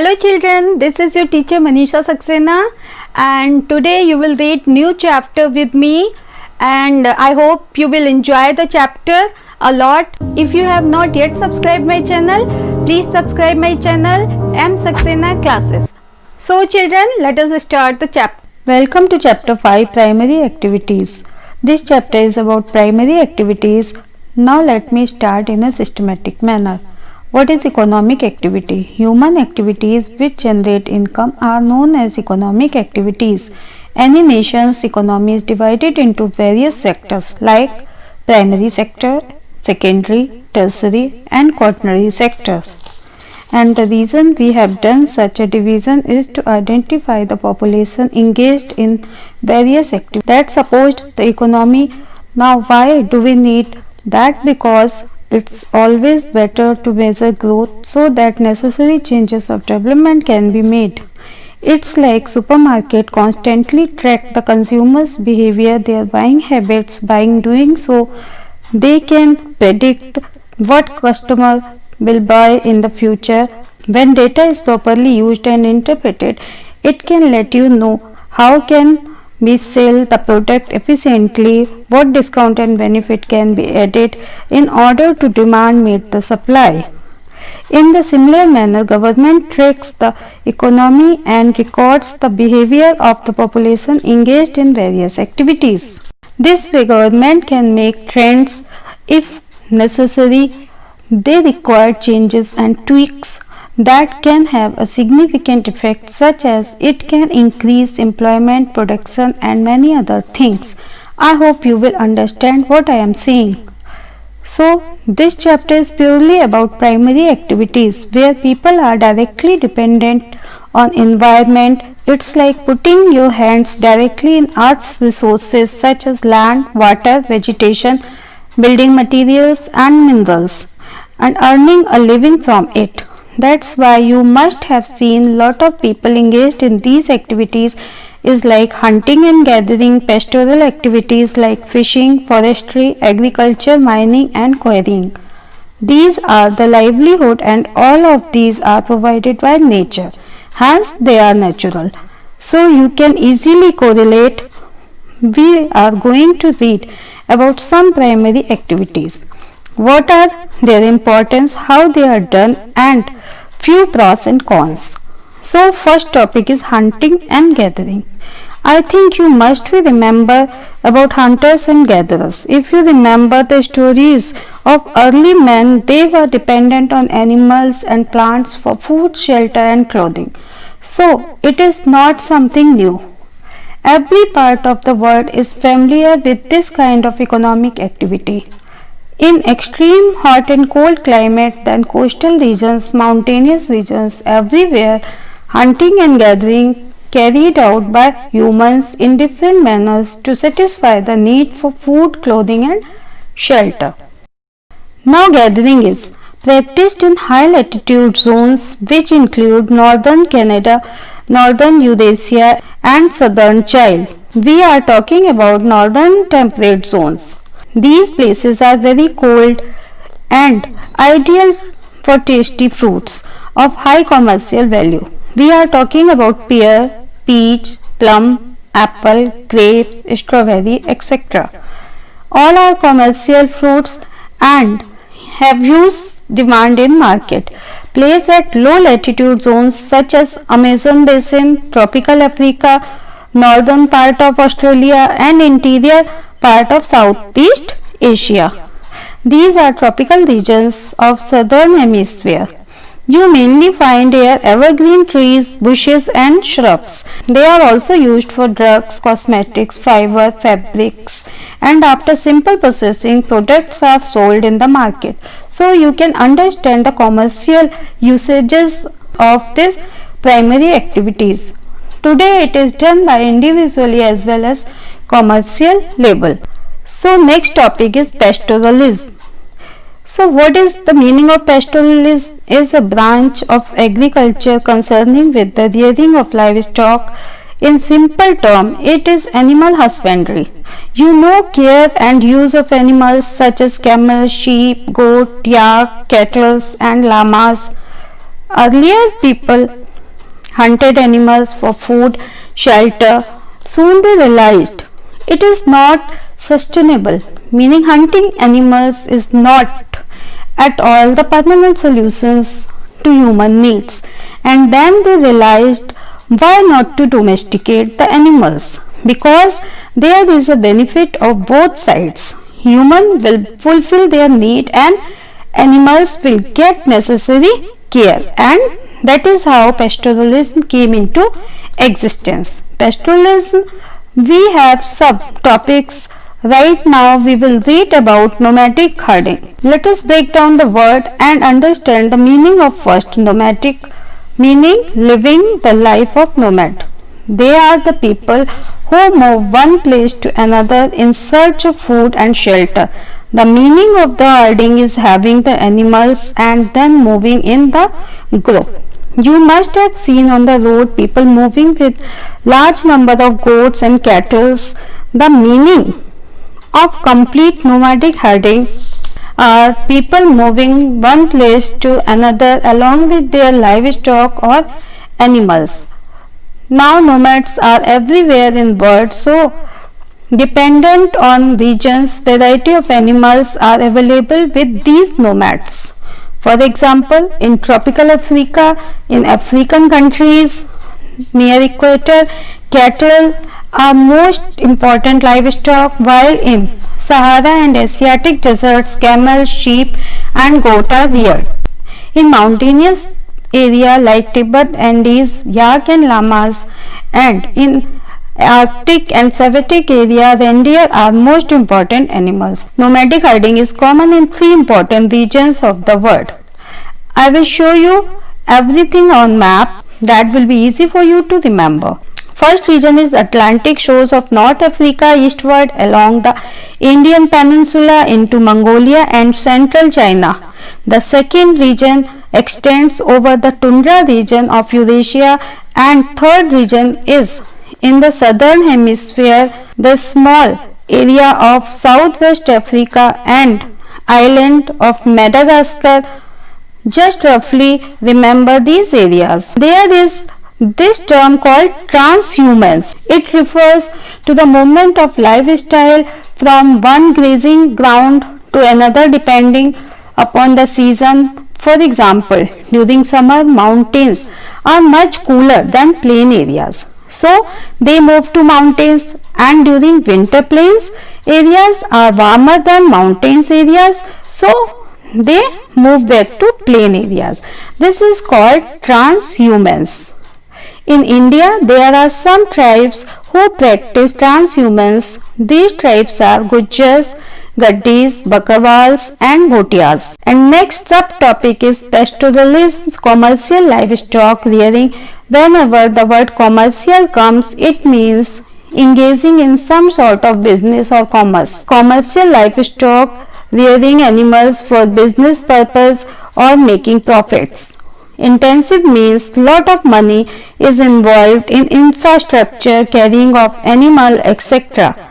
Hello children, this is your teacher Maneesha saxena, and today you will read new chapter with me, and I hope you will enjoy the chapter a lot. If you have not yet subscribed my channel, please subscribe my channel msaxenaclasses. So children, let us start the chapter. Welcome to chapter 5, primary activities. This chapter is about primary activities. Now let me start in a systematic manner. What is economic activity? Human activities which generate income are known as economic activities. Any nation's economy is divided into various sectors like primary sector, secondary, tertiary and quaternary sectors. And the reason we have done such a division is to identify the population engaged in various activities that support the economy. Now why do we need that? Because it's always better to measure growth so that necessary changes of development can be made. It's like supermarket constantly track the consumer's behavior, their buying habits. By doing so, they can predict what customer will buy in the future. When data is properly used and interpreted, it can let you know how can we sell the product efficiently, what discount and benefit can be added in order to demand meet the supply. In the similar manner, government tracks the economy and records the behavior of the population engaged in various activities. This way, government can make trends if necessary. They require changes and tweaks that can have a significant effect, such as it can increase employment, production and many other things. I hope you will understand what I am saying. So, this chapter is purely about primary activities where people are directly dependent on environment. It's like putting your hands directly in Earth's resources such as land, water, vegetation, building materials and minerals, and earning a living from it. That's why you must have seen lot of people engaged in these activities is like hunting and gathering, pastoral activities like fishing, forestry, agriculture, mining and quarrying. These are the livelihood and all of these are provided by nature. Hence they are natural. So you can easily correlate. We are going to read about some primary activities. What are their importance, how they are done and few pros and cons. So first topic is hunting and gathering. I think you must remember about hunters and gatherers. If you remember the stories of early men, they were dependent on animals and plants for food, shelter and clothing. So it is not something new. Every part of the world is familiar with this kind of economic activity. In extreme hot and cold climate, then coastal regions, mountainous regions, everywhere, hunting and gathering carried out by humans in different manners to satisfy the need for food, clothing and shelter. Now gathering is practiced in high latitude zones which include northern Canada, northern Eurasia and southern Chile. We are talking about northern temperate zones. These places are very cold and ideal for tasty fruits of high commercial value. We are talking about pear, peach, plum, apple, grapes, strawberry, etc. All are commercial fruits and have huge demand in market. Placed at low latitude zones such as Amazon basin, tropical Africa, northern part of Australia and interior part of Southeast Asia. These are tropical regions of southern hemisphere. You mainly find here evergreen trees, bushes and shrubs. They are also used for drugs, cosmetics, fiber, fabrics and after simple processing products are sold in the market. So you can understand the commercial usages of these primary activities. Today it is done by individually as well as commercial level. So next topic is pastoralism. So what is the meaning of pastoralism? Is a branch of agriculture concerning with the rearing of livestock. In simple term, it is animal husbandry. You know, care and use of animals such as camel, sheep, goat, yak, cattle and llamas. Earlier people hunted animals for food, shelter. Soon they realized it is not sustainable, meaning hunting animals is not at all the permanent solutions to human needs. And then they realized why not to domesticate the animals, because there is a benefit of both sides. Human will fulfill their need and animals will get necessary care, and that is how pastoralism came into existence. Pastoralism, we have subtopics. Right now we will read about nomadic herding. Let us break down the word and understand the meaning of first. Nomadic meaning living the life of nomad. They are the people who move one place to another in search of food and shelter. The meaning of the herding is having the animals and then moving in the group. You must have seen on the road people moving with large number of goats and cattle. The meaning of complete nomadic herding are people moving one place to another along with their livestock or animals. Now nomads are everywhere in world, so dependent on regions, variety of animals are available with these nomads. For example, in tropical Africa, in African countries near equator, cattle are most important livestock, while in Sahara and Asiatic deserts, camel, sheep and goat are reared. In mountainous area like Tibet, Andes, yak and llamas, and in Arctic and Savatic area, reindeer are most important animals. Nomadic herding is common in 3 important regions of the world. I will show you everything on map, that will be easy for you to remember. First region is Atlantic shores of North Africa eastward along the Indian Peninsula into Mongolia and central China. The second region extends over the tundra region of Eurasia, and third region is in the southern hemisphere, the small area of Southwest Africa and island of Madagascar. Just roughly remember these areas. There is this term called transhumance. It refers to the movement of lifestyle from one grazing ground to another depending upon the season. For example, during summer, mountains are much cooler than plain areas, so they move to mountains, and during winter, plains areas are warmer than mountains areas, so they move back to plain areas. This is called transhumance. In India, there are some tribes who practice transhumance. These tribes are Gujars, Gaddis, Bakarwals and Bhotias. And next subtopic is pastoralism, commercial livestock rearing. Whenever the word commercial comes, it means engaging in some sort of business or commerce. Commercial livestock rearing animals for business purpose or making profits. Intensive means lot of money is involved in infrastructure, carrying of animal, etc.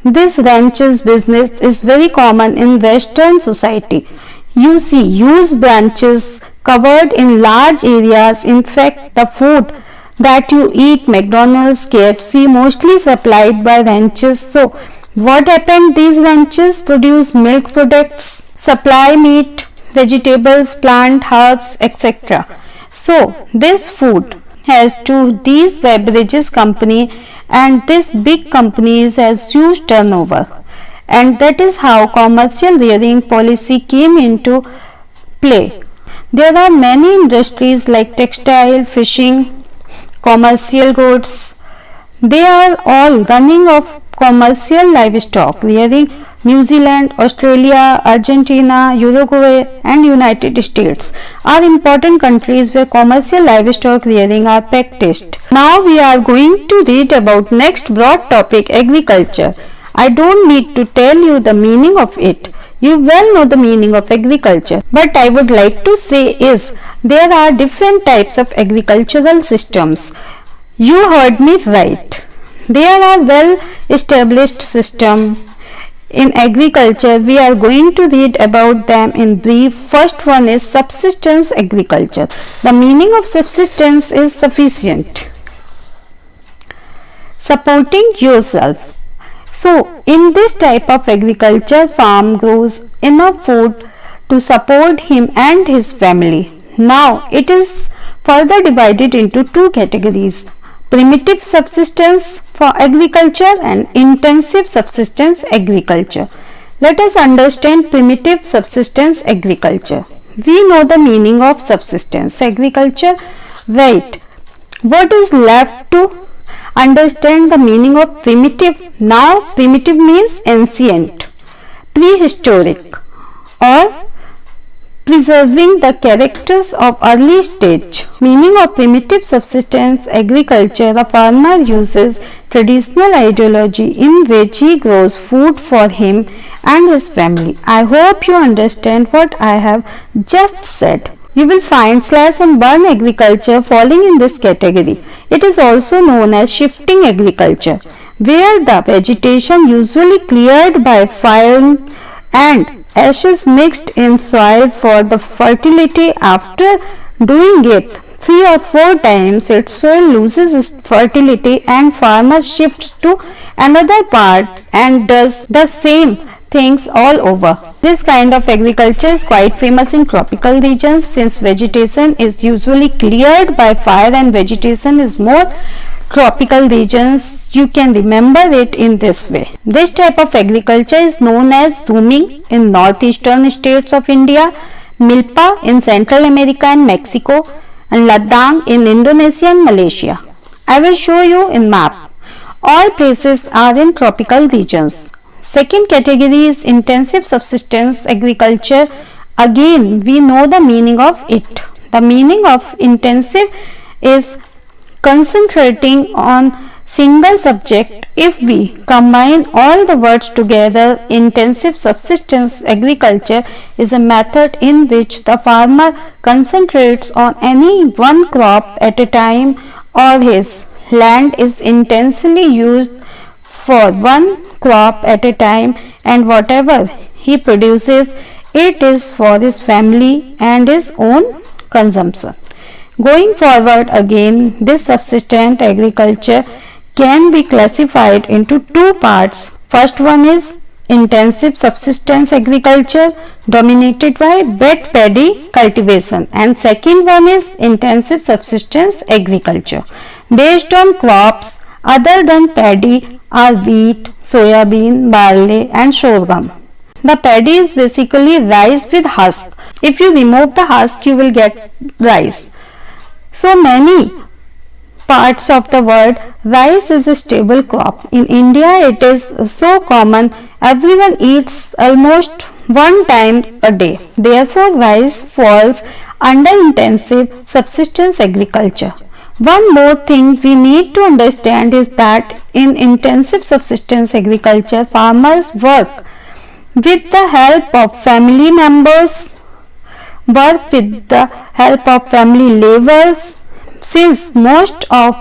This ranches business is very common in Western society. You see huge branches covered in large areas. In fact, the food that you eat, McDonald's, KFC, mostly supplied by ranches. So, what happened? These ranches produce milk products, supply meat, vegetables, plant, herbs, etc. So, this food has to these beverages company, and this big companies has huge turnover, and that is how commercial rearing policy came into play. There are many industries like textile, fishing, commercial goods. They are all running of commercial livestock rearing. New Zealand, Australia, Argentina, Uruguay and United States are important countries where commercial livestock rearing are practiced. Now we are going to read about next broad topic, agriculture. I don't need to tell you the meaning of it. You well know the meaning of agriculture. But I would like to say is there are different types of agricultural systems. You heard me right. There are well established systems in agriculture. We are going to read about them in brief. First one is subsistence agriculture. The meaning of subsistence is sufficient, supporting yourself. So in this type of agriculture, farm grows enough food to support him and his family. Now it is further divided into two categories: primitive subsistence for agriculture and intensive subsistence agriculture. Let us understand primitive subsistence agriculture. We know the meaning of subsistence agriculture. Wait, what is left to understand the meaning of primitive? Now primitive means ancient, prehistoric, or preserving the characters of early stage. Meaning of primitive subsistence agriculture: the farmer uses traditional ideology in which he grows food for him and his family. I hope you understand what I have just said. You will find slash and burn agriculture falling in this category. It is also known as shifting agriculture, where the vegetation usually cleared by fire and ashes mixed in soil for the fertility. After doing it 3 or 4 times, its soil loses its fertility and farmer shifts to another part and does the same things all over. This kind of agriculture is quite famous in tropical regions, since vegetation is usually cleared by fire and vegetation is more tropical regions. You can remember it in this way. This type of agriculture is known as Jhuming in northeastern states of India, Milpa in Central America and Mexico, and Ladang in Indonesia and Malaysia. I will show you in map. All places are in tropical regions. Second category is intensive subsistence agriculture. Again, we know the meaning of it. The meaning of intensive is concentrating on single subject. If we combine all the words together, intensive subsistence agriculture is a method in which the farmer concentrates on any one crop at a time, or his land is intensely used for one crop at a time, and whatever he produces, it is for his family and his own consumption. Going forward, again, this subsistence agriculture can be classified into two parts. First one is intensive subsistence agriculture dominated by wet paddy cultivation, and second one is intensive subsistence agriculture based on crops other than paddy are wheat, soybean, barley and sorghum. The paddy is basically rice with husk. If you remove the husk, you will get rice. So many parts of the world, rice is a staple crop. In India, it is so common, everyone eats almost one time a day. Therefore, rice falls under intensive subsistence agriculture. One more thing we need to understand is that in intensive subsistence agriculture, farmers work with the help of family members, work with the help of family laborers, since most of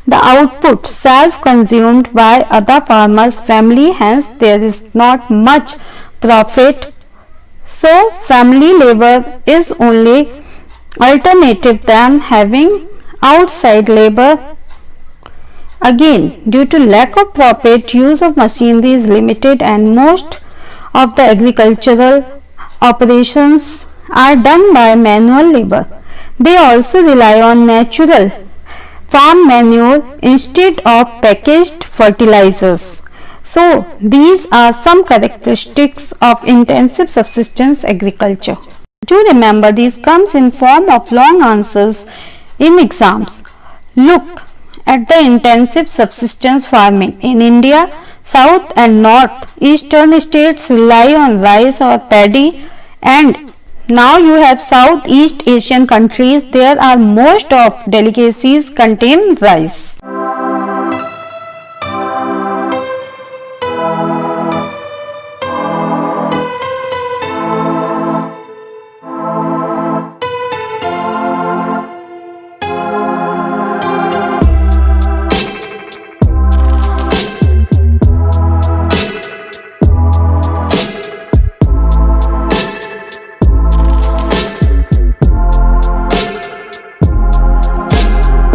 the output self-consumed by other farmers' family, hence there is not much profit. So family labor is only alternative than having outside labor. Again, due to lack of profit, use of machinery is limited and most of the agricultural operations are done by manual labor. They also rely on natural farm manure instead of packaged fertilizers. So, these are some characteristics of intensive subsistence agriculture. Do remember, these comes in form of long answers in exams. Look at the intensive subsistence farming. In India, south and north eastern states rely on rice or paddy, and now you have Southeast Asian countries. There are most of delicacies contain rice.